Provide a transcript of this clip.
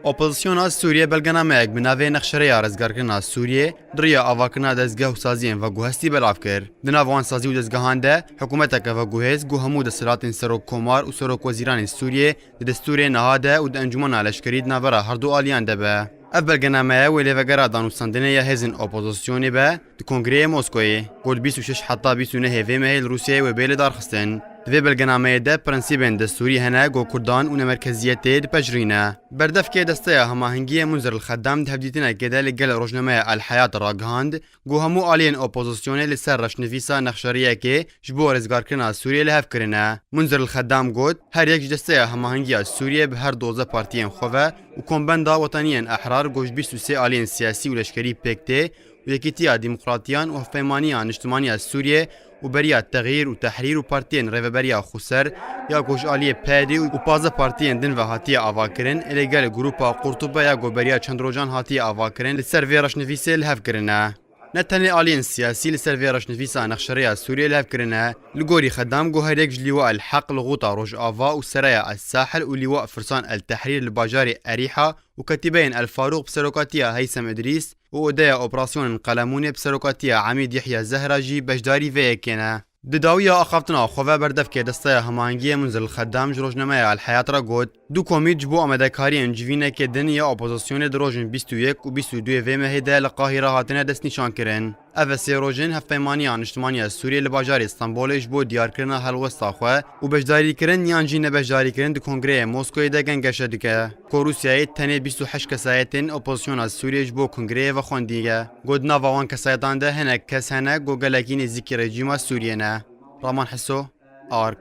اپوزیسیون سوریه بلگنامه بناوی نخشریه رزگارکردن سوریه دریا آواکنا دزگاه و سازین و گوهستی بلاف کرد. دناوان سازی و دزگاهانده حکومت که و گوهز گو همو دسترات سروک کمار و سروک وزیران سوریه دستور نهاده و انجمن لشکری نبره هر دو آلیان دبه. اف بلگنامه ولی وگرا دانوستندنه یا هزین اپوزیسیونی به کنگره مسکوی گل 26 حتی 29 هفته مهل روسیه و بیل دارخستن. دوی بلگنامه ده پرنسیبن دستوری هنه گو کردان و مرکزیت ده بجرینه. بردف که دسته هماهنگی منظر الخدام ده هدیتنا کده لگل روزنامه الحیات راگهاند گو همو آلین اپوزیسیونی لسر رشنویسا نخشریه که جبو رزگار کردن سوریه لحف کرنه. منظر الخدام گود هر یک دسته هماهنگی سوریه به هر دوزه پارتیان خواه و کمبندا وطنیان احرار گوش 23 آلین سیاسی و لشکری پکته و یکیتیا ديمقراطيان و فيمانيان اجتماعية سوريا و بريا تغيير و تحرير و بارتين ريفبريا خسر يا گوش آلية بادي و بازا بارتين دن و هاتية آواكرن إليگال گروپا قرطبة يا گو بريا چندروجان هاتية آواكرن لسر ويرش نفيسي لهف کرنه. نتنی آلین سیاسی لسر ویرش نفیسا نخشریه سوریه لهف کرنه لگوری خدام گو هریک لواء الحق لغوطا روج آوا و سرايا الساحل و لواء فرسان التحرير الباجاري أريحة و كتيبين الفاروق بسروكاتيا هيثم إدريس و أدايا أوبراسيون قلموني بسروكاتيا عميد يحيى الزهراجي بجداري فيكينا. دداویا اخافتنا خواه بردف که دسته هماهنگی منزل الخدام جروجنامه الحیات را گود دو کمیت جبو آمدکاری انجوینه که دنیا اپوزیسیون دروجن 21 و 22 و مهده لقاهره هاتنه دست نشان کرن. اوه سی روژن هفپیمانیان اجتماعی سوریه لباجار استانبول جبو دیار کرن هلوستا خواه و بجداری کرن یان جین بجداری کرن دو کنگره موسکوی ده گنگشه دکه که روسیای تنه 28 کسایتین اپوزیسیون سوریه جبو کنگره و خوندیگه گود ناوان کسایتان ده هنک کس هنک گو گلکین زیکی رژیم سوریه نه. رامان حسو آرک